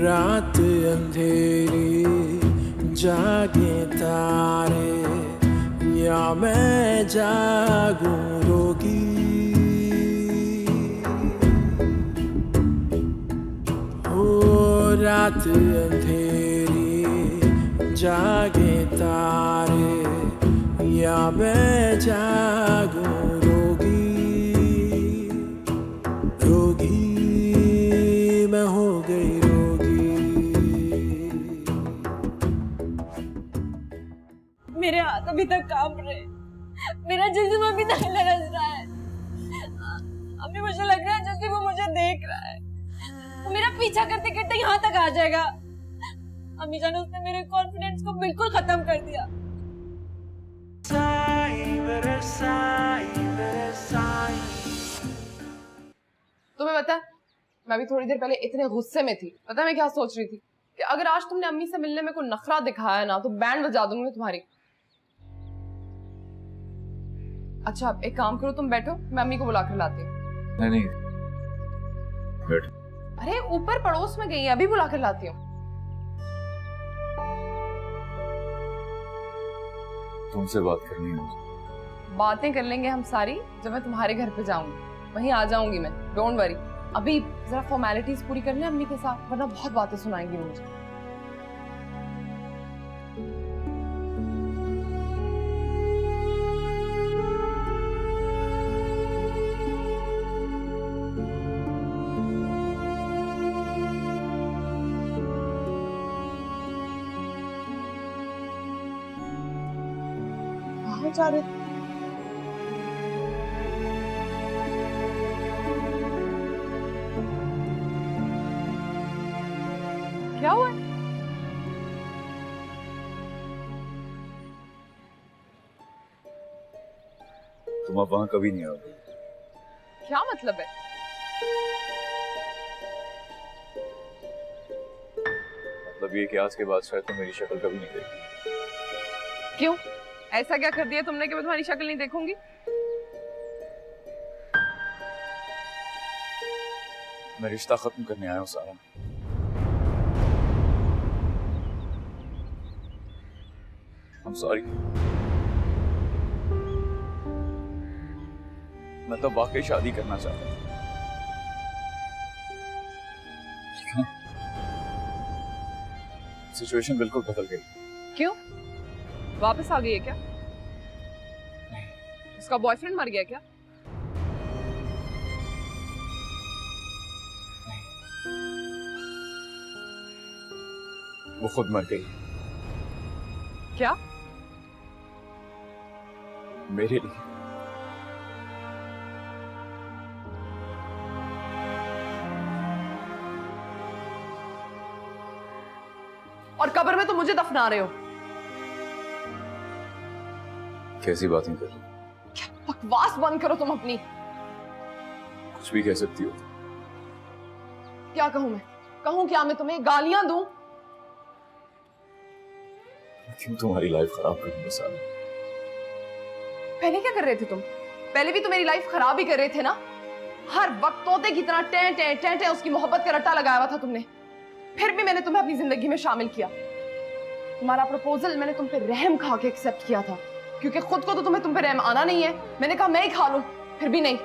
रात अंधेरी जागे तारे या मैं जागूं रोगी। हो रात अंधेरी जागे तारे या मैं जागूं रोगी। रोगी मैं हो गई रोगी। मेरे हाथ अभी तक कांप रहे, मेरा जिस्म अभी तक लरज रहा है। अभी मुझे लग रहा है जैसे वो मुझे देख रहा है। वो मेरा पीछा करते करते यहाँ तक आ जाएगा। अम्मी जान, उसने मेरे कॉन्फिडेंस को बिल्कुल खत्म कर दिया। तुम्हें पता है, मैं भी थोड़ी देर पहले इतने गुस्से में थी। पता है मैं क्या सोच रही थी कि अगर आज तुमने अम्मी से मिलने में कोई नखरा दिखाया ना तो बैंड बजा दूंगी मैं तुम्हारी। अच्छा एक काम करो, तुम बैठो, मैं अम्मी को बुला कर लाती हूँ। नहीं बैठ। अरे ऊपर पड़ोस में गई है, अभी बुला कर लाती हूँ। तुमसे बात करनी है मुझे। बातें कर लेंगे हम सारी जब मैं तुम्हारे घर पे जाऊंगी, वहीं आ जाऊंगी मैं, डोंट वरी। अभी जरा फॉर्मेलिटीज पूरी कर ले अम्मी के साथ, वरना बहुत बातें सुनाएंगी मुझे। कहाँ जा रहे? क्या हुआ? तुम अब वहां कभी नहीं आओगे। क्या मतलब है? मतलब ये कि आज के बाद शायद तुम मेरी शक्ल कभी नहीं देखी। क्यों? ऐसा क्या कर दिया तुमने कि मैं तुम्हारी शक्ल नहीं देखूंगी? मैं रिश्ता खत्म करने आया हूँ सारा। I'm sorry। मैं तो वाकई शादी करना चाहता था, लेकिन सिचुएशन बिल्कुल बदल गई। क्यों? वापस आ गई है क्या? उसका बॉयफ्रेंड मर गया क्या? वो खुद मर गई। क्या? मेरे लिए। और कब्र में तो मुझे दफना रहे हो। कैसी बातें कर रही हो? क्या बकवास बंद करो तुम अपनी। कुछ भी कह सकती हो। क्या कहूं मैं? कहूं क्या मैं तुम्हें? गालियां दूं? क्यों तुम्हारी लाइफ खराब कर दी सारा? पहले क्या कर रहे थे तुम? पहले भी तो मेरी लाइफ खराब ही कर रहे थे ना। हर वक्त तोते की तरह टें टें टें टें उसकी मोहब्बत का रट्टा लगाया हुआ था तुमने। फिर भी मैंने तुम्हें अपनी जिंदगी में शामिल किया। तुम्हारा प्रपोजल मैंने तुम पे रहम खा के एक्सेप्ट किया था, क्योंकि खुद को तो तुम्हें तुम पे रहम आना नहीं है। मैंने कहा मैं ही खा लूं, फिर भी नहीं।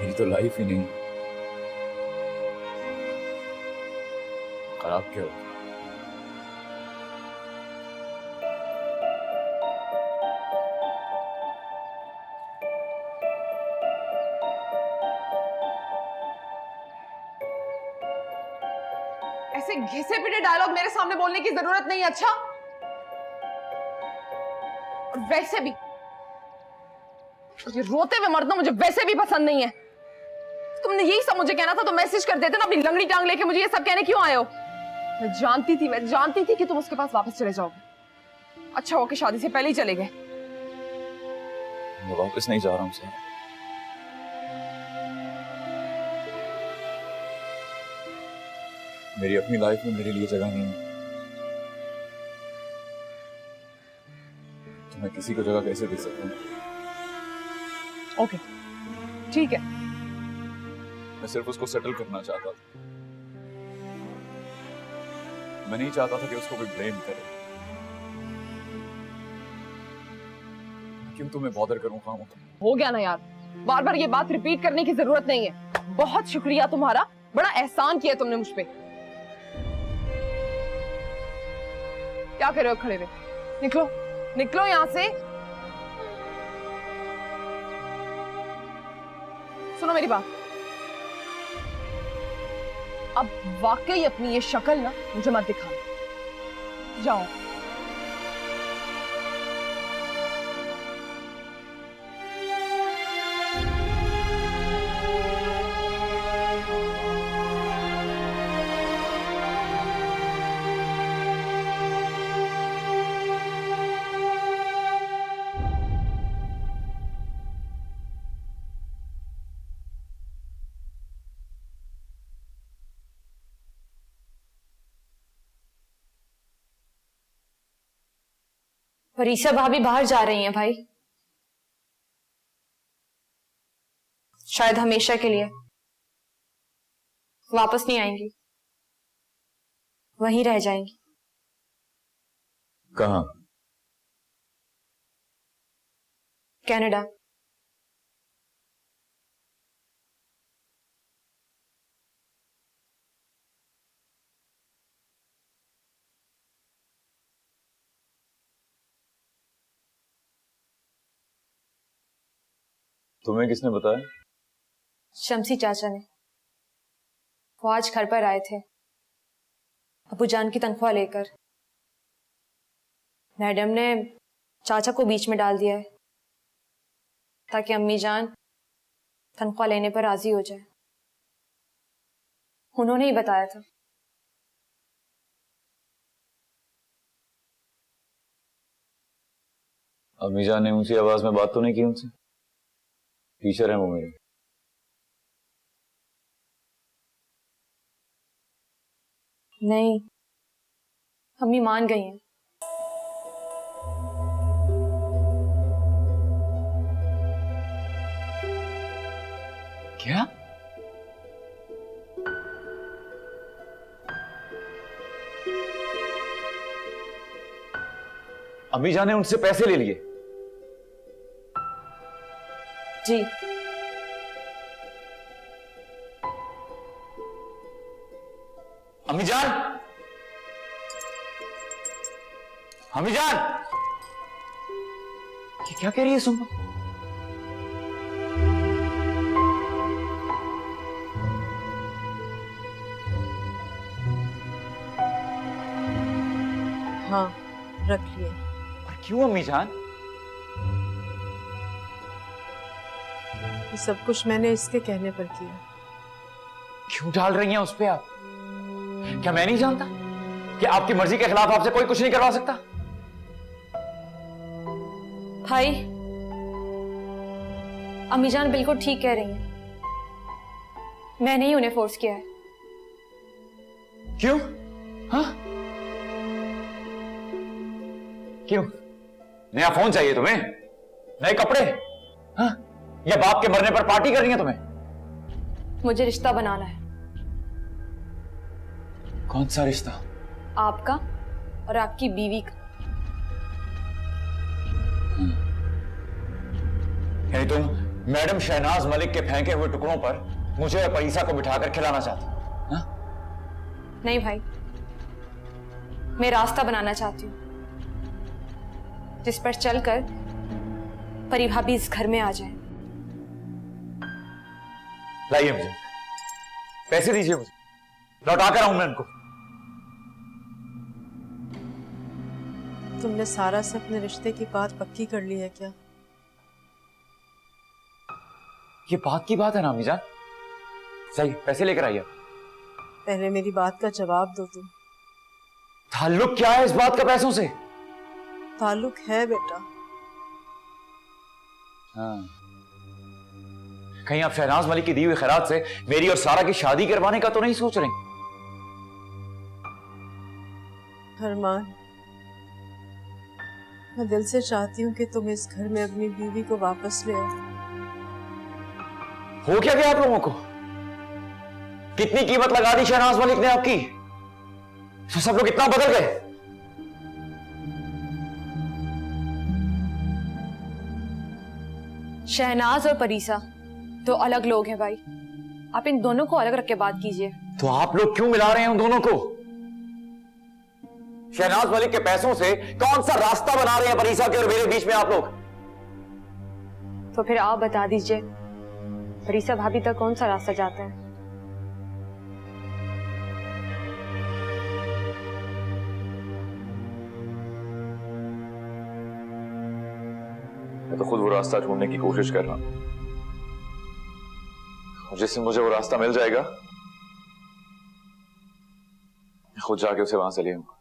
मेरी तो लाइफ ही नहीं खराब क्या हो? ऐसे घिसे पिटे डायलॉग मेरे सामने बोलने की जरूरत नहीं है। अच्छा, और वैसे भी ये रोते हुए मर्द ना मुझे वैसे भी पसंद नहीं है। तुमने यही सब मुझे कहना था तो मैसेज कर देते ना। अपनी लंगड़ी टांग लेके मुझे ये सब कहने क्यों आए हो? मैं जानती थी कि तुम उसके पास वापस चले जाओगे। अच्छा हो कि शादी से पहले ही चले गए। मैं वापस नहीं जा रहा हूँ सर। मेरी अपनी लाइफ में मेरे लिए जगह नहीं है, तो मैं किसी को जगह कैसे दे सकता हूँ? ओके ठीक है, मैं सिर्फ उसको सेटल करना चाहता था। मैं नहीं चाहता था कि उसको कोई ब्लेम करे। क्यों तुम्हें बॉदर करूं खामों? हो गया ना यार, बार बार ये बात रिपीट करने की जरूरत नहीं है। बहुत शुक्रिया तुम्हारा, बड़ा एहसान किया तुमने मुझ पे। क्या कर रहे हो खड़े हुए? निकलो निकलो यहाँ से। सुनो मेरी बात, अब वाकई अपनी ये शक्ल ना मुझे मत दिखाना। जाओ। परीक्षा भाभी बाहर जा रही हैं भाई, शायद हमेशा के लिए। वापस नहीं आएंगी, वहीं रह जाएंगी। कहाँ? कनाडा। तुम्हें किसने बताया? शमसी चाचा ने। वो आज घर पर आए थे अबू जान की तनख्वाह लेकर। मैडम ने चाचा को बीच में डाल दिया है ताकि अम्मी जान तनख्वाह लेने पर राजी हो जाए। उन्होंने ही बताया था। अम्मी जान ने ऊंची आवाज में बात तो नहीं की उनसे? टीचर है वो मेरे। नहीं, अम्मी मान गई हैं। क्या? अम्मी जान ने उनसे पैसे ले लिए? जी। अम्मी जान! अम्मी जान! ये क्या कह रही है सुम्मा? हाँ, रख लिए। पर क्यों अम्मी जान? ये सब कुछ मैंने इसके कहने पर किया। क्यों डाल रही हैं उस पे आप? क्या मैं नहीं जानता कि आपकी मर्जी के खिलाफ आपसे कोई कुछ नहीं करवा सकता? भाई, अम्मी जान बिल्कुल ठीक कह रही हैं। मैंने ही उन्हें फोर्स किया है। क्यों? हाँ? क्यों? नया फोन चाहिए तुम्हें? नए कपड़े? हाँ? या बाप के मरने पर पार्टी करनी है तुम्हें? मुझे रिश्ता बनाना है। कौन सा रिश्ता? आपका और आपकी बीवी का। यानी तुम मैडम शहनाज मलिक के फेंके हुए टुकड़ों पर मुझे और परीसा को बिठाकर खिलाना चाहती हो? हाँ? नहीं भाई, मैं रास्ता बनाना चाहती हूँ जिस पर चलकर परी भाभी इस घर में आ जाए। लाइए मुझे पैसे, दीजिए मुझे, लौटा कर आऊं मैं उनको। तुमने सारा से अपने रिश्ते की बात पक्की कर ली है क्या? ये बात की बात है ना अम्मी जान। सही, पैसे लेकर आइए। पहले मेरी बात का जवाब दो तुम। ताल्लुक क्या है इस बात का पैसों से? ताल्लुक है बेटा। हाँ। कहीं आप शहनाज मलिक की दी हुई खैरात से मेरी और सारा की शादी करवाने का तो नहीं सोच रही? अरमान, मैं दिल से चाहती हूँ कि तुम इस घर में अपनी बीवी को वापस ले आओ। हो क्या गया आप लोगों को? कितनी कीमत लगा दी शहनाज मलिक ने आपकी, तो सब लोग इतना बदल गए। शहनाज और परीसा दो अलग लोग हैं भाई, आप इन दोनों को अलग रख के बात कीजिए। तो आप लोग क्यों मिला रहे हैं उन दोनों को? शहनाज मलिक के पैसों से कौन सा रास्ता बना रहे हैं परीसा के और मेरे बीच में आप लोग? तो फिर आप बता दीजिए, परीसा भाभी तक कौन सा रास्ता जाता है? मैं तो खुद वो रास्ता ढूंढने की कोशिश कर रहा हूं, और जिस दिन मुझे वो रास्ता मिल जाएगा मैं खुद जाके उसे वहां से ले आऊंगा।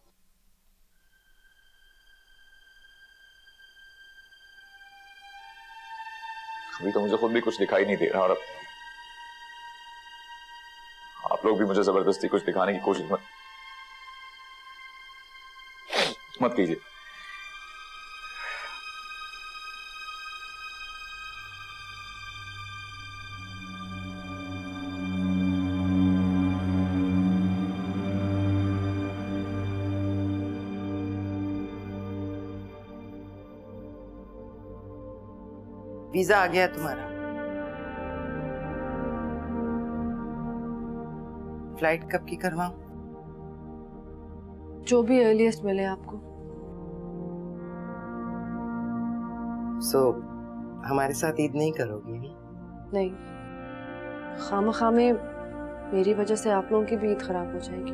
अभी तो मुझे खुद भी कुछ दिखाई नहीं दे रहा, और अब आप लोग भी मुझे जबरदस्ती कुछ दिखाने की कोशिश मत कीजिए। वीजा आ गया तुम्हारा। फ्लाइट कब की करवाऊं? जो भी अर्लीस्ट मिले आपको। हमारे साथ ईद नहीं करोगी? नहीं, खामखा में मेरी वजह से आप लोगों की भी ईद खराब हो जाएगी।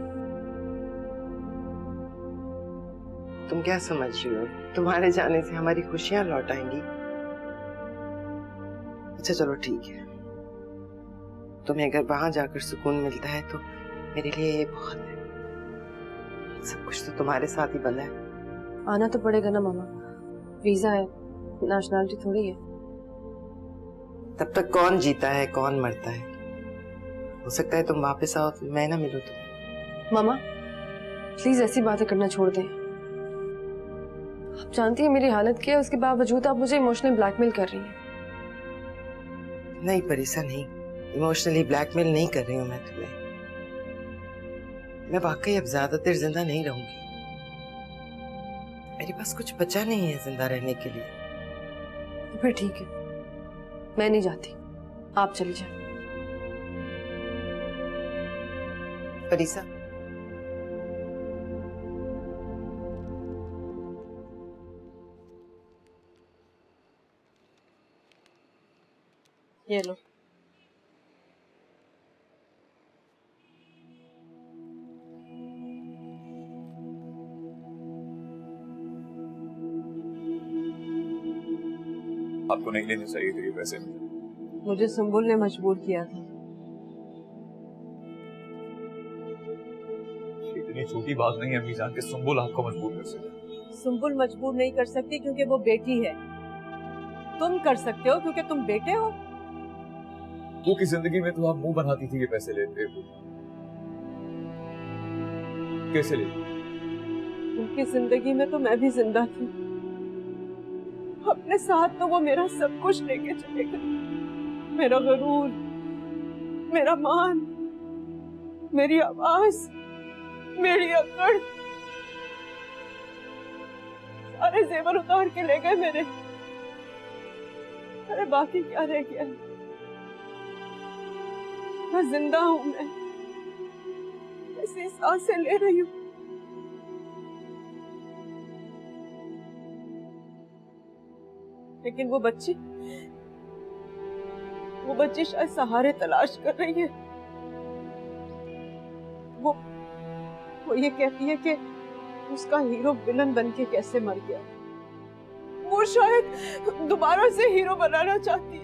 तुम क्या समझ रही हो? तुम्हारे जाने से हमारी खुशियां लौट आएंगी? अच्छा चलो ठीक है, तुम्हें अगर वहां जाकर सुकून मिलता है तो मेरे लिए ये बहुत है। सब कुछ तो तुम्हारे साथ ही बंधा है। आना तो पड़ेगा ना मामा, वीजा है, नेशनलिटी थोड़ी है। तब तक कौन जीता है कौन मरता है? हो सकता है तुम वापस आओ तो मैं ना मिलूं तुम्हें। मामा प्लीज ऐसी बातें करना छोड़ दें। आप जानती हैं मेरी हालत क्या है, उसके बावजूद आप मुझे इमोशनली ब्लैकमेल कर रही हैं। नहीं परीसा नहीं, इमोशनली ब्लैकमेल नहीं कर रही हूँ मैं तुम्हें। मैं वाकई अब ज्यादा देर जिंदा नहीं रहूंगी, मेरे पास कुछ बचा नहीं है जिंदा रहने के लिए। तो फिर ठीक है, मैं नहीं जाती, आप चली जाए। परीसा ये लो। आपको नहीं लेने चाहिए थे ये पैसे। मुझे सुंबुल ने मजबूर किया था। इतनी छोटी बात नहीं है अम्मी जान के सुंबुल आपको मजबूर कर सके। सुंबुल मजबूर नहीं कर सकती क्योंकि वो बेटी है। तुम कर सकते हो क्योंकि तुम बेटे हो। वो की जिंदगी में तो आप मुंह बनाती थी ये पैसे लेते हो, कैसे ले? उनकी जिंदगी में तो मैं भी जिंदा थी, अपने साथ तो वो मेरा सब कुछ लेके चले गए। मेरा गरूर, मेरा मान, मेरी आवाज, मेरी अकड़, सारे जेवर उतार के ले गए मेरे। अरे बाकी क्या रह गया? मैं जिंदा हूं, मैं ऐसी सांसें ले रही हूं। लेकिन वो बच्ची शायद सहारे तलाश कर रही है। वो ये कहती है कि उसका हीरो विलन बन के कैसे मर गया। वो शायद दोबारा से हीरो बनाना चाहती है।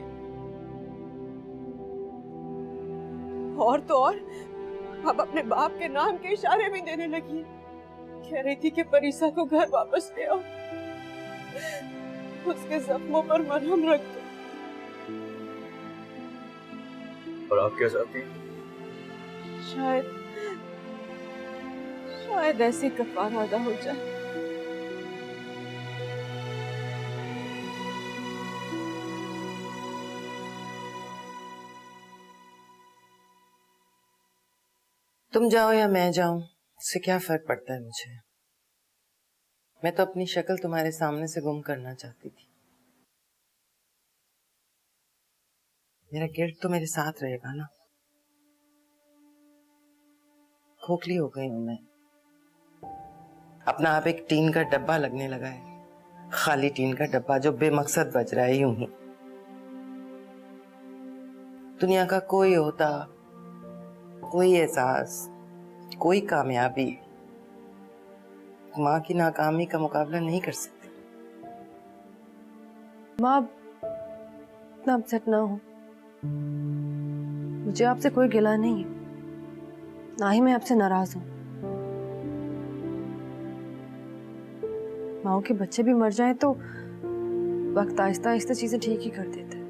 और तो और अब अपने बाप के नाम के इशारे भी देने लगी है। कह रही थी कि परीसा को घर वापस ले आओ, उसके जख्मों पर मरहम रख दो। और आप क्या चाहती हैं? शायद ऐसे कफारा अदा हो जाए। तुम जाओ या मैं जाऊं, इससे क्या फर्क पड़ता है मुझे। मैं तो अपनी शक्ल तुम्हारे सामने से गुम करना चाहती थी। मेरा गिल्ट तो मेरे साथ रहेगा ना। खोखली हो गई हूं मैं। अपना आप एक टीन का डब्बा लगने लगा है, खाली टीन का डब्बा जो बेमकसद बज रहा है यूं ही। दुनिया का कोई होता, कोई एहसास, कोई कामयाबी माँ की नाकामी का मुकाबला नहीं कर सकती। माँ, इतना अपसेट ना हो। मुझे आपसे कोई गिला नहीं है, ना ही मैं आपसे नाराज हूं। माओ के बच्चे भी मर जाएं तो वक्त आहिस्ता आहिस्ता चीजें ठीक ही कर देते हैं।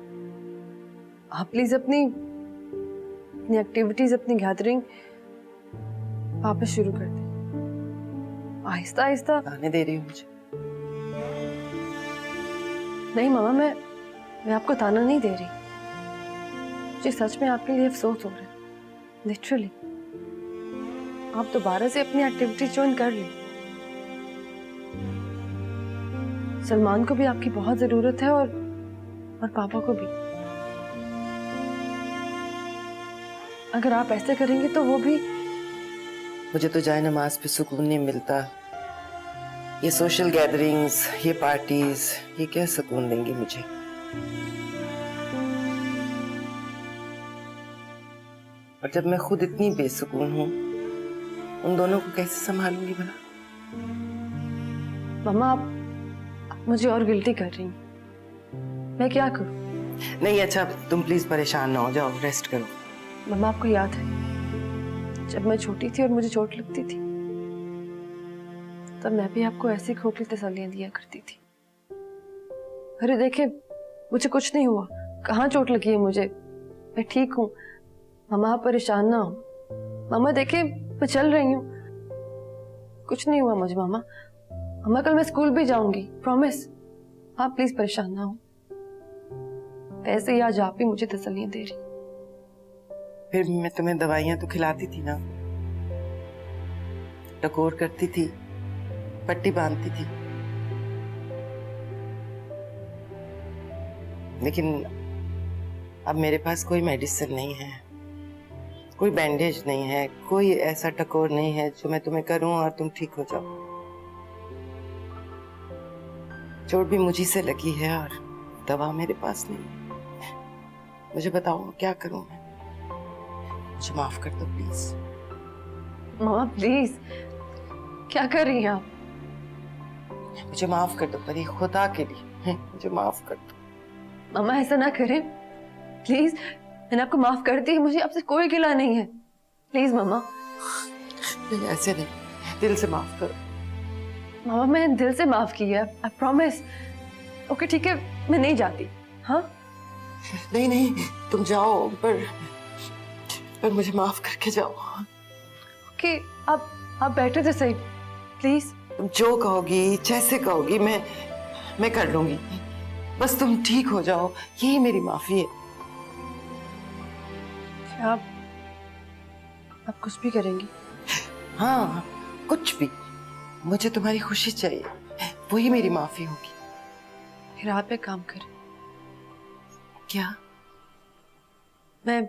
आप प्लीज अपनी एक्टिविटीज, अपनी गैदरिंग वापस शुरू कर दें, आहिस्ता आहिस्ता। आने दे रही हूँ मुझे। नहीं मामा, मैं आपको ताना नहीं दे रही। मुझे सच में आपके लिए अफसोस हो रहा है, लिटरली। आप दोबारा से अपनी एक्टिविटीज ज्वाइन कर लें। सलमान को भी आपकी बहुत जरूरत है और पापा को भी। अगर आप ऐसे करेंगे तो वो भी। मुझे तो जाए नमाज पे सुकून नहीं मिलता। ये सोशल गैदरिंग्स, ये पार्टीज, ये क्या सुकून देंगी मुझे। और जब मैं खुद इतनी बेसुकून हूं, उन दोनों को कैसे संभालूंगी भला। मामा, आप मुझे और गिल्टी कर रही हैं। मैं क्या करूं? नहीं, अच्छा तुम प्लीज परेशान ना हो, जाओ रेस्ट करो। मामा, आपको याद है जब मैं छोटी थी और मुझे चोट लगती थी, तब मैं भी आपको ऐसी खोखली तसल्लियां दिया करती थी। अरे देखे, मुझे कुछ नहीं हुआ। कहाँ चोट लगी है मुझे? मैं ठीक हूँ। मामा, आप परेशान ना हो। मामा देखे, मैं चल रही हूँ, कुछ नहीं हुआ मुझे। मामा, मामा कल मैं स्कूल भी जाऊंगी, प्रॉमिस। आप प्लीज परेशान ना हो। वैसे ही आज आप ही मुझे तसल्लियां दे रही। फिर भी मैं तुम्हें दवाइयां तो खिलाती थी ना, टकोर करती थी, पट्टी बांधती थी। लेकिन अब मेरे पास कोई मेडिसिन नहीं है, कोई बैंडेज नहीं है, कोई ऐसा टकोर नहीं है जो मैं तुम्हें करूं और तुम ठीक हो जाओ। चोट भी मुझी से लगी है और दवा मेरे पास नहीं। मुझे बताओ क्या करूं मैं। मुझे माफ कर दो प्लीज। मामा प्लीज, क्या कर रही हैं आप? मुझे माफ कर दो परी, खुदा के लिए मुझे माफ कर दो। मामा ऐसा ना करें प्लीज। मैंने आपको माफ कर दी, मुझे आपसे कोई गिला नहीं है। प्लीज मामा। नहीं ऐसे नहीं, दिल से माफ करो। मामा मैंने दिल से माफ किया, आई प्रॉमिस। ओके ठीक है, मैं नहीं जाती। हाँ नहीं नहीं, तुम जाओ, पर मुझे माफ करके जाओ। ओके, आप बैठे थे सही, प्लीज। तुम जो कहोगी, जैसे कहोगी, मैं कर लूंगी। बस तुम ठीक हो जाओ, यही मेरी माफी है। आप कुछ भी करेंगी? हाँ, कुछ भी। मुझे तुम्हारी खुशी चाहिए, वही मेरी माफी होगी। फिर आप एक काम करें। क्या? मैं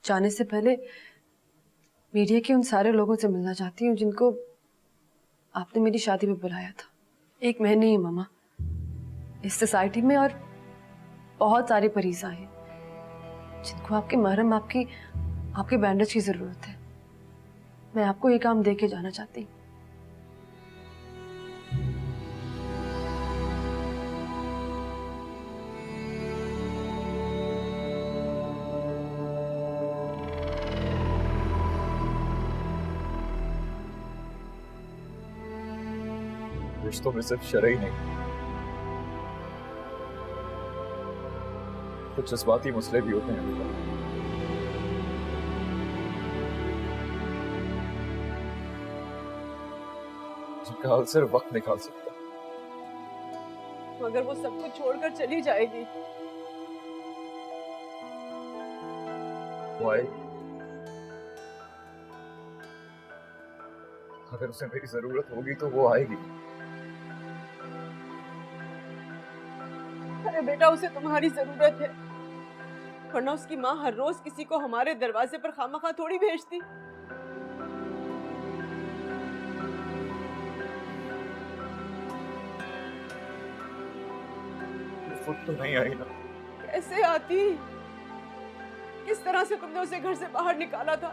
जाने से पहले मीडिया के उन सारे लोगों से मिलना चाहती हूँ जिनको आपने मेरी शादी में बुलाया था। एक मैं नहीं मामा, इस सोसाइटी में और बहुत सारी परीसा हैं जिनको आपके मरहम, आपके बैंडेज की जरूरत है। मैं आपको ये काम दे के जाना चाहती हूँ। रिश्तों में सिर्फ शरई नहीं, कुछ जज्बाती मसले भी होते हैं। जिनका हल सिर्फ वक्त निकाल सकता है। मगर वो सब कुछ छोड़कर चली जाएगी। वो आए, अगर उसे मेरी जरूरत होगी तो वो आएगी। अरे बेटा, उसे तुम्हारी जरूरत है, वरना उसकी माँ हर रोज किसी को हमारे दरवाजे पर खामखा थोड़ी भेजती। फुट तो नहीं आई ना? कैसे आती? किस तरह से तुमने उसे घर से बाहर निकाला था,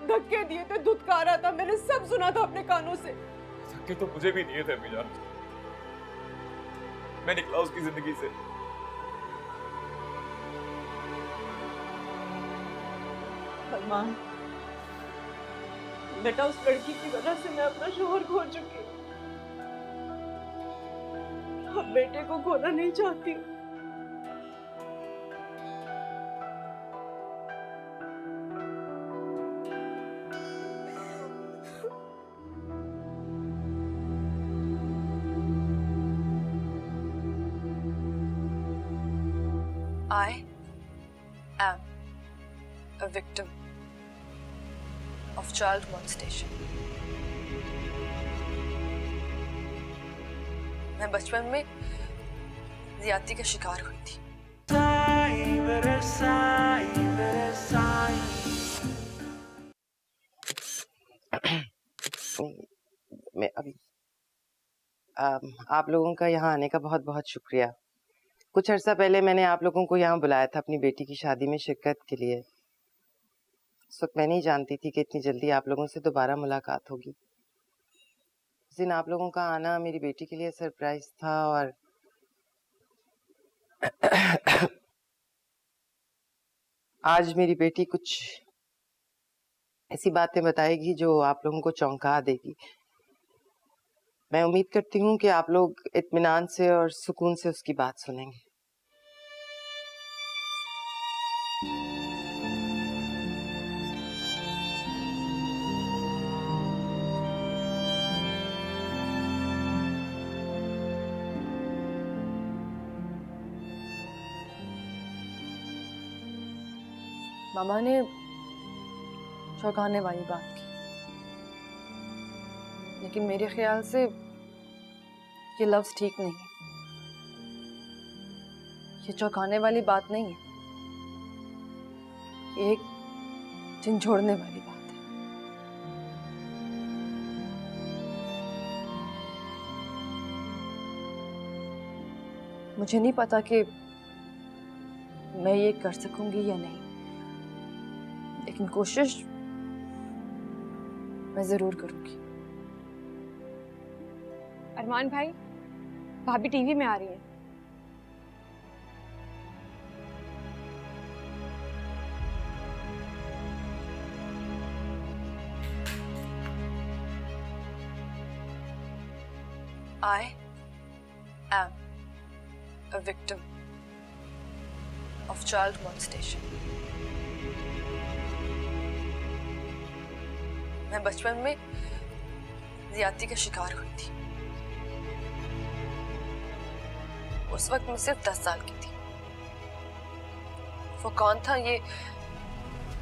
धक्के दिए थे, धुतकारा था, मैंने सब सुना था अपने कानों से। धक्के तो मुझे भी दिए थे अम्मी जान। मैं निकला उसकी जिंदगी से। सलमान बेटा, उस लड़की की वजह से मैं अपना शोहर खो चुकी हूँ। अब बेटे को खोना नहीं चाहती हूँ। I am a victim of child molestation. मैं बचपन में ज्यादती का शिकार हुई थी। मैं अभी आप लोगों का यहाँ आने का बहुत बहुत शुक्रिया। कुछ अर्सा पहले मैंने आप लोगों को यहाँ बुलाया था अपनी बेटी की शादी में शिरकत के लिए। उस वक्त मैं नहीं जानती थी कि इतनी जल्दी आप लोगों से दोबारा मुलाकात होगी। उस दिन आप लोगों का आना मेरी बेटी के लिए सरप्राइज था और आज मेरी बेटी कुछ ऐसी बातें बताएगी जो आप लोगों को चौंका देगी। मैं उम्मीद करती हूँ कि आप लोग इत्मीनान से और सुकून से उसकी बात सुनेंगे। मामा ने चौंकाने वाली बात की, लेकिन मेरे ख्याल से ये लफ्ज ठीक नहीं है। ये चौंकाने वाली बात नहीं है, ये एक झंझोड़ने वाली बात है। मुझे नहीं पता कि मैं ये कर सकूंगी या नहीं, लेकिन कोशिश मैं जरूर करूंगी। अरमान भाई, भाभी टीवी में आ रही है। I am a victim of child molestation. मैं बचपन में ज्यादती का शिकार हुई थी। उस वक्त मैं सिर्फ 10 साल की थी। वो कौन था ये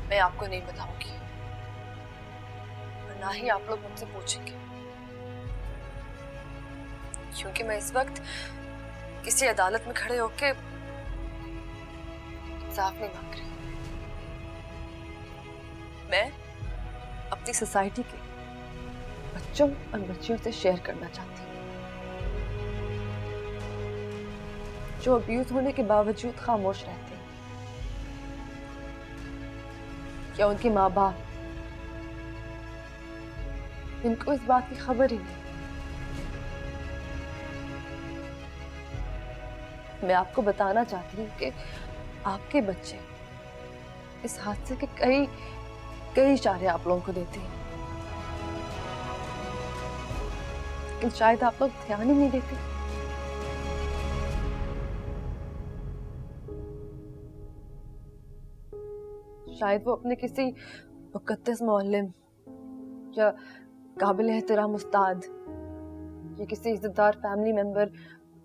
मैं आपको नहीं बताऊंगी, और ना ही आप लोग मुझसे पूछेंगे, क्योंकि मैं इस वक्त किसी अदालत में खड़े होके इंसाफ नहीं मांग रही। मैं अपनी सोसाइटी के बच्चों और बच्चियों से शेयर करना चाहती हूँ, जो अब्यूज होने के बावजूद खामोश रहते हैं, या उनके माँ बाप इनको इस बात की खबर ही नहीं। मैं आपको बताना चाहती हूँ कि आपके बच्चे इस हादसे के कई इशारे आप लोगों को देते हैं, लेकिन शायद आप लोग ध्यान ही नहीं देते। शायद वो अपने किसी मुकद्दस मौल्लिम या काबिल एहतराम उस्ताद या किसी इज्जतदार फैमिली मेंबर,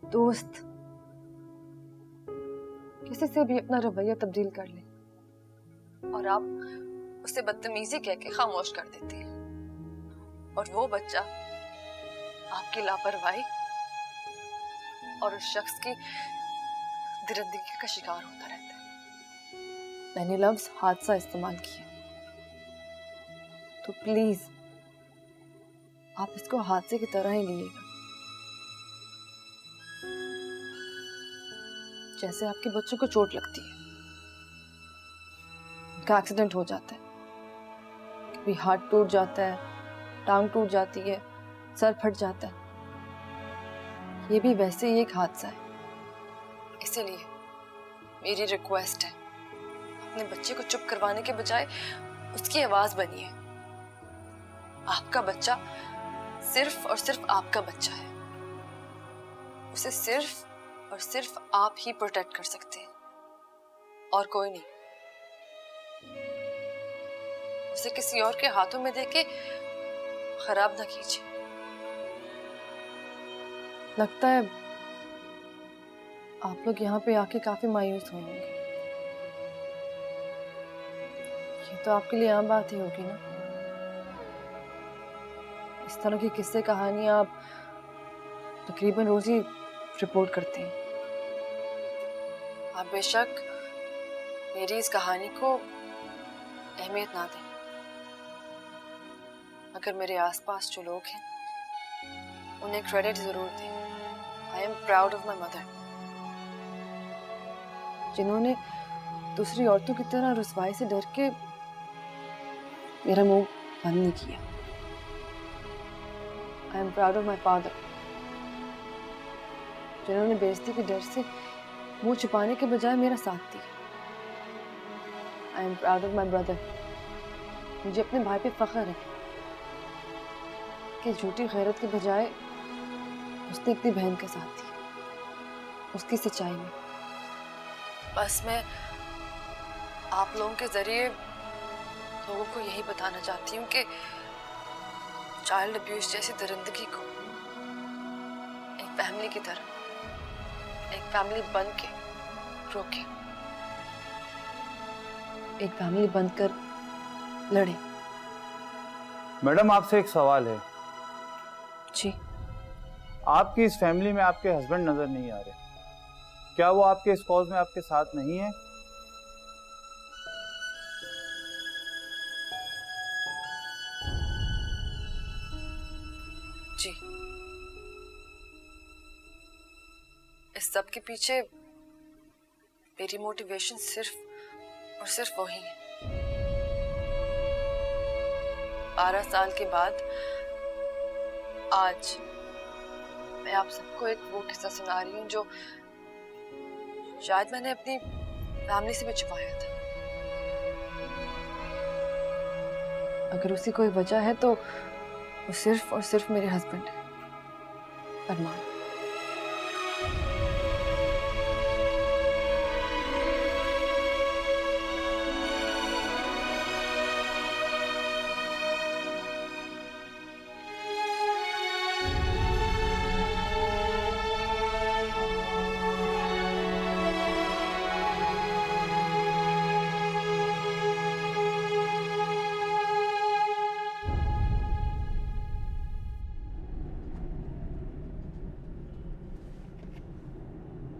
दोस्त, किसी से भी अपना रवैया तब्दील कर ले और आप उसे बदतमीजी कह के खामोश कर देते हैं, और वो बच्चा आपकी लापरवाही और उस शख्स की दरिंदगी का शिकार होता रहता है। मैंने लफ्ज हादसा इस्तेमाल किया, तो प्लीज आप इसको हादसे की तरह ही लीजिएगा, जैसे आपके बच्चों को चोट लगती है, उनका एक्सीडेंट हो जाता है, कभी हाथ टूट जाता है, टांग टूट जाती है, सर फट जाता है, ये भी वैसे ही एक हादसा है। इसीलिए मेरी रिक्वेस्ट है, अपने बच्चे को चुप करवाने के बजाय उसकी आवाज बनिए। आपका बच्चा सिर्फ और सिर्फ आपका बच्चा है, उसे सिर्फ और सिर्फ आप ही प्रोटेक्ट कर सकते हैं और कोई नहीं। उसे किसी और के हाथों में देके खराब ना कीजिए। लगता है आप लोग यहाँ पे आके काफी मायूस हुए होंगे। ये तो आपके लिए आम बात ही होगी ना, इस तरह की किस्से कहानियां आप तकरीबन रोज ही रिपोर्ट करते हैं। आप बेशक मेरी इस कहानी को अहमियत ना दें, मगर मेरे आसपास जो लोग हैं उन्हें क्रेडिट जरूर दें। I am proud of my mother, जिन्होंने दूसरी औरतों की तरह रुसवाई से डर के मेरा मुंह बंद नहीं किया। I am proud of my father, जिन्होंने बेइज्जती के डर से मुंह छुपाने के बजाय मेरा साथ दिया। I am proud of my brother, मुझे अपने भाई पे फख्र है कि झूठी गैरत के बजाय उसने अपनी बहन का साथ दिया उसकी सच्चाई में। बस मैं आप लोगों के जरिए लोगों को यही बताना चाहती हूँ कि चाइल्ड अब्यूज जैसी दरिंदगी को एक फैमिली की तरह, एक फैमिली बन के रोके, एक फैमिली बनकर लड़े। मैडम आपसे एक सवाल है। जी। आपकी इस फैमिली में आपके हस्बैंड नजर नहीं आ रहे, क्या वो आपके इस कॉज में आपके साथ नहीं है? जी, इस सब के पीछे मेरी मोटिवेशन सिर्फ और सिर्फ वही है। 12 साल के बाद आज मैं आप सबको एक वो किस्सा सुना रही हूँ जो शायद मैंने अपनी फैमिली से भी छुपाया था। अगर उसकी कोई वजह है तो वो सिर्फ और सिर्फ मेरे हस्बैंड है, अरमान।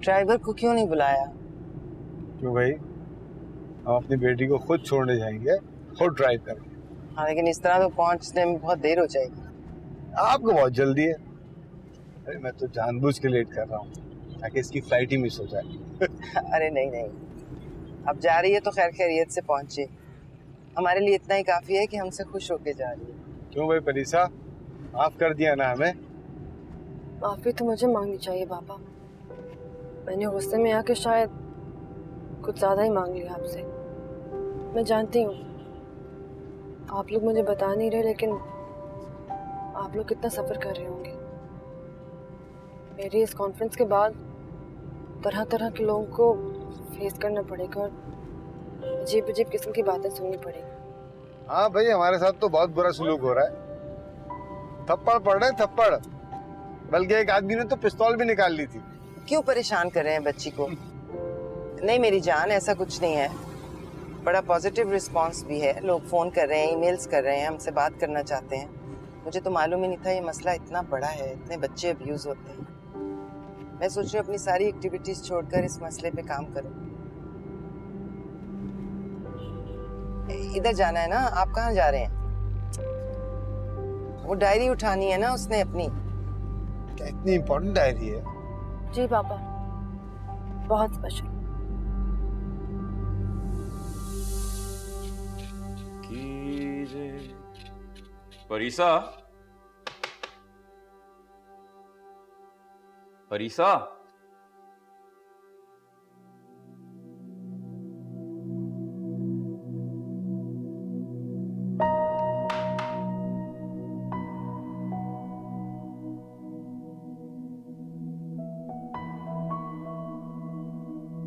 ड्राइवर को क्यों नहीं बुलाया? क्यों भाई, हम अपनी बेटी को खुद छोड़ने जाएंगे, खुद ड्राइव करेंगे। हाँ, लेकिन इस तरह तो पहुंचने में बहुत देर हो जाएगी। आपको बहुत जल्दी है। अरे मैं तो जानबूझ के लेट कर रहा हूँ ताकि इसकी फ्लाइट ही मिस हो जाए। अरे नहीं नहीं, अब जा रही है तो खैर खैरियत से पहुंचे, हमारे लिए इतना ही काफी है कि हमसे खुश होके जा रही है। क्यों भाई परीसा, माफ कर दिया ना हमें? माफी तो मुझे मांगनी चाहिए पापा, मैंने गुस्से में आके शायद कुछ ज्यादा ही मांग लिया आपसे। मैं जानती हूँ आप लोग मुझे बता नहीं रहे, लेकिन आप लोग कितना सफर कर रहे होंगे। मेरी इस कॉन्फ्रेंस के बाद तरह तरह के लोगों को फेस करना पड़ेगा और अजीब अजीब किस्म की बातें सुननी पड़ेगी। हाँ भाई, हमारे साथ तो बहुत बुरा सलूक हो रहा है। थप्पड़ पड़ रहे हैं, थप्पड़। बल्कि एक आदमी ने तो पिस्तौल भी निकाल ली थी। क्यों परेशान कर रहे हैं बच्ची को? नहीं मेरी जान, ऐसा कुछ नहीं है। बड़ा पॉजिटिव रिस्पांस भी है, लोग फोन कर रहे हैं, ईमेल्स कर रहे हैं, हमसे बात करना चाहते हैं। मुझे तो मालूम ही नहीं था ये मसला इतना बड़ा है, इतने बच्चे अब्यूज होते हैं। मैं सोच रही हूँ अपनी सारी एक्टिविटीज छोड़कर इस मसले पे काम करूँ। इधर जाना है ना, आप कहाँ जा रहे हैं? वो डायरी उठानी है ना उसने अपनी। क्या इतनी इम्पोर्टेंट डायरी है? जी पापा, बहुत स्पेशल। परीसा, परीसा,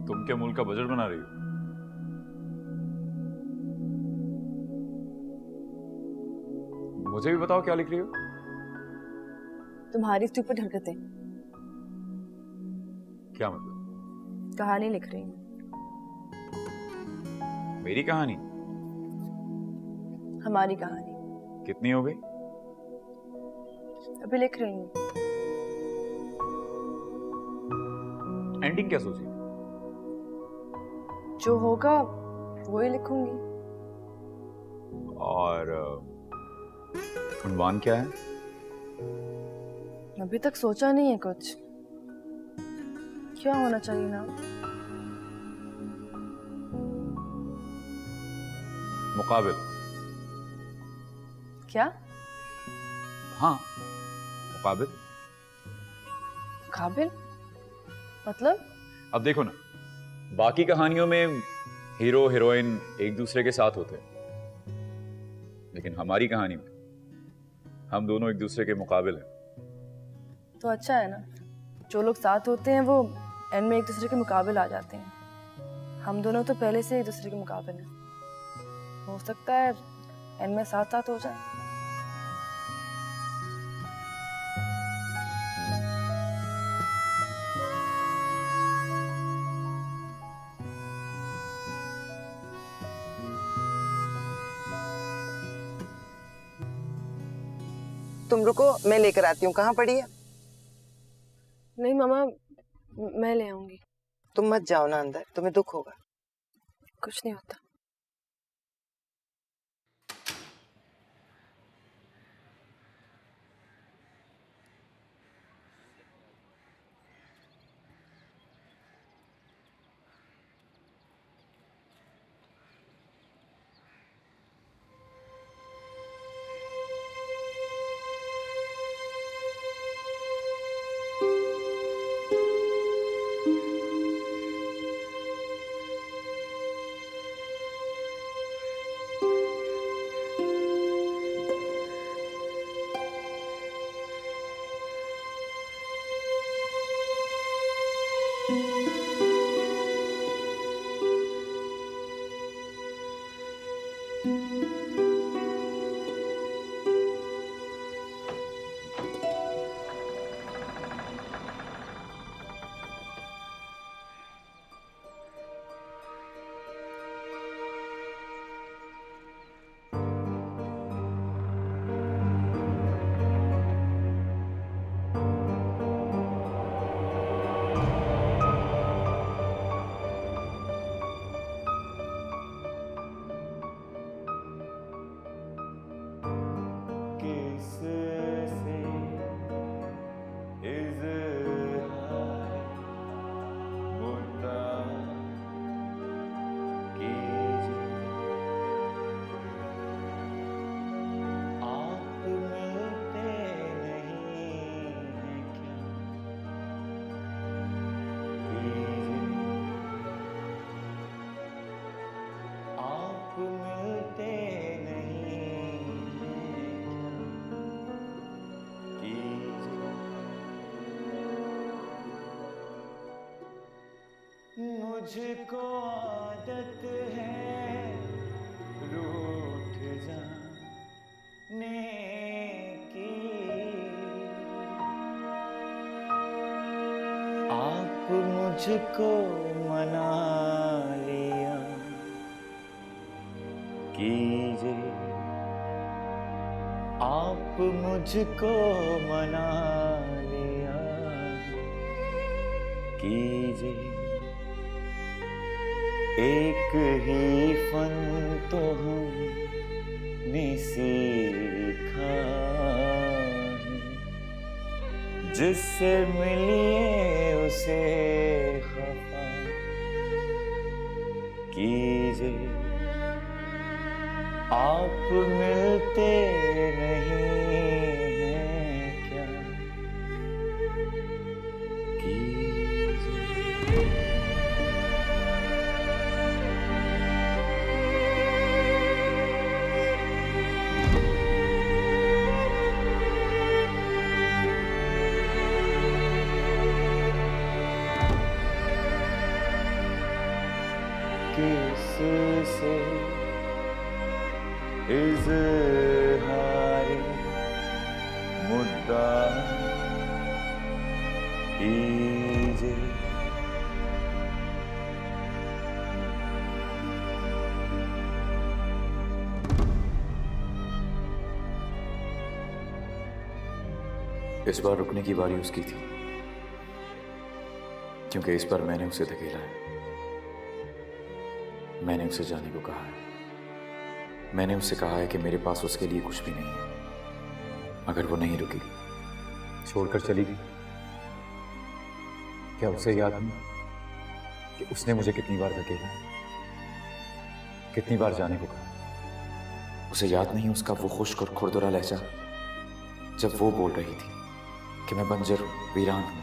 तुम क्या मुल्क का बजट बना रही हो? मुझे भी बताओ क्या लिख रही हो? तुम्हारी स्टूपिड हरकतें। क्या मतलब? कहानी लिख रही हूँ। मेरी कहानी? हमारी कहानी। कितनी हो गई? अभी लिख रही हूँ। एंडिंग क्या सोची? जो होगा वही लिखूंगी। और उन्वान क्या है? अभी तक सोचा नहीं है कुछ। क्या होना चाहिए ना? मुकाबिल। क्या? हाँ, मुकाबिल। काबिल? मतलब? अब देखो ना, बाकी कहानियों में हीरो हीरोइन एक दूसरे के साथ होते हैं, लेकिन हमारी कहानी में हम दोनों एक दूसरे के मुकाबिल हैं। तो अच्छा है ना, जो लोग साथ होते हैं वो एंड में एक दूसरे के मुकाबिल आ जाते हैं। हम दोनों तो पहले से एक दूसरे के मुकाबिल हैं। हो सकता है एंड में साथ साथ हो जाए। तुम रुको, मैं लेकर आती हूँ। कहाँ पड़ी है? नहीं मामा, मैं ले आऊंगी। तुम मत जाओ ना अंदर, तुम्हें दुख होगा। कुछ नहीं होता। मुझको आदत है रूठ जाने की, आप मुझको मना लिया कीजिए आप मुझको मना लिया कीजिए एक ही फन तो हमने सीखा है, जिससे मिलिए उसे खफा कीजिए। आप मिलते नहीं हैं क्या कीजिए। किससे इज़हारे मुद्दा कीजिए। इस बार रुकने की बारी उसकी थी, क्योंकि इस बार मैंने उसे धकेला है। मैंने उसे जाने को कहा है। मैंने उससे कहा है कि मेरे पास उसके लिए कुछ भी नहीं है। अगर वो नहीं रुकी, छोड़कर चली गई, क्या उसे याद नहीं कि उसने मुझे कितनी बार धकेला, कितनी बार जाने को कहा? उसे याद नहीं उसका वो खुश्क और खुरदुरा लहजा जब वो बोल रही थी कि मैं बंजर हूं, वीरान हूं,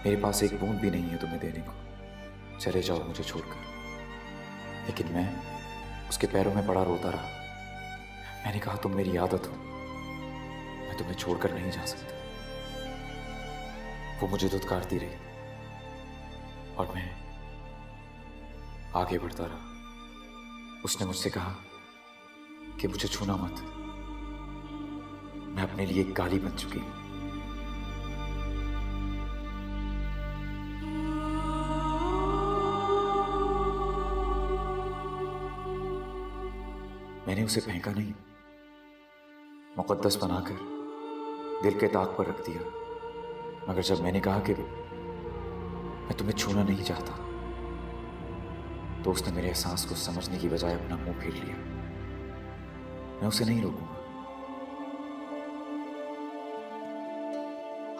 मेरे पास एक बूंद भी नहीं है तुम्हें देने को, चले जाओ मुझे छोड़कर। लेकिन मैं उसके पैरों में पड़ा रोता रहा। मैंने कहा तुम मेरी आदत हो, मैं तुम्हें छोड़कर नहीं जा सकता। वो मुझे धुतकारती रही और मैं आगे बढ़ता रहा। उसने मुझसे कहा कि मुझे छूना मत, मैं अपने लिए एक गाली बन चुकी हूं। मैंने उसे फेंका नहीं, मुकद्दस बनाकर दिल के ताक पर रख दिया। मगर जब मैंने कहा कि मैं तुम्हें छूना नहीं चाहता, तो उसने मेरे एहसास को समझने की बजाय अपना मुंह फेर लिया। मैं उसे नहीं रोकूंगा।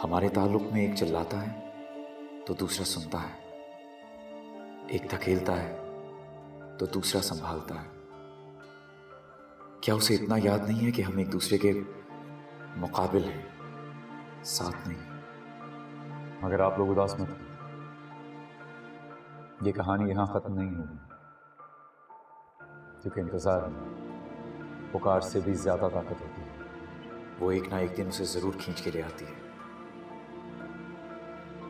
हमारे ताल्लुक में एक चिल्लाता है तो दूसरा सुनता है, एक धकेलता है तो दूसरा संभालता है। क्या उसे इतना याद नहीं है कि हम एक दूसरे के मुकाबिल हैं, साथ नहीं? मगर आप लोग उदास मत, ये कहानी यहां खत्म नहीं होगी, क्योंकि इंतजार में पुकार से भी ज्यादा ताकत होती है। वो एक ना एक दिन उसे जरूर खींच के ले आती है,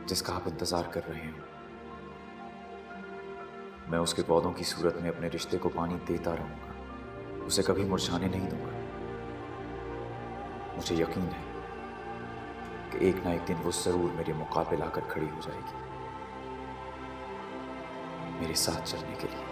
जिसका आप इंतजार कर रहे हैं। मैं उसके पौधों की सूरत में अपने रिश्ते को पानी देता रहूंगा, उसे कभी मुरझाने नहीं दूंगा। मुझे यकीन है कि एक ना एक दिन वो जरूर मेरे मुकाबले आकर खड़ी हो जाएगी, मेरे साथ चलने के लिए।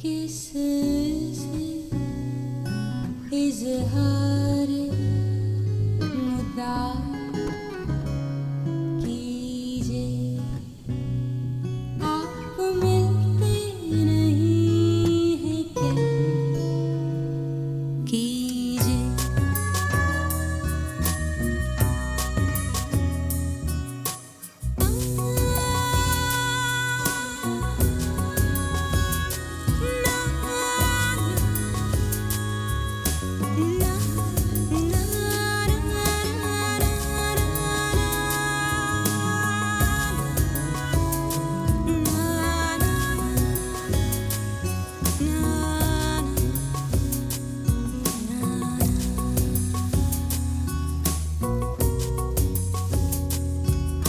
किससे इज़हार मुद्दा कीजिए, आप मिलते नहीं हैं क्या कीजिए।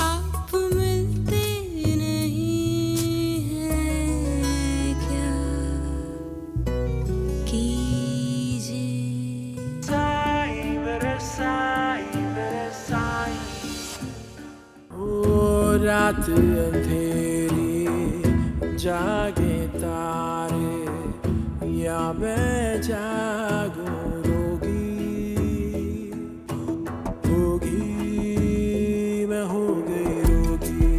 आप मिलते नहीं हैं क्या कीजिए। ओ रात अंधेरी जागे तारे, या मैं जागूं रोगी, होगी मैं हो गई रोगी।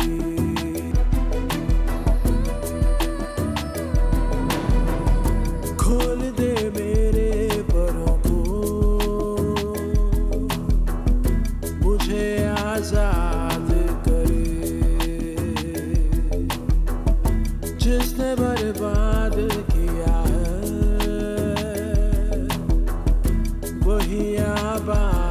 खोल दे मेरे परों को, मुझे आजाद करे, जिसने बर्बाद किया है वही आबाद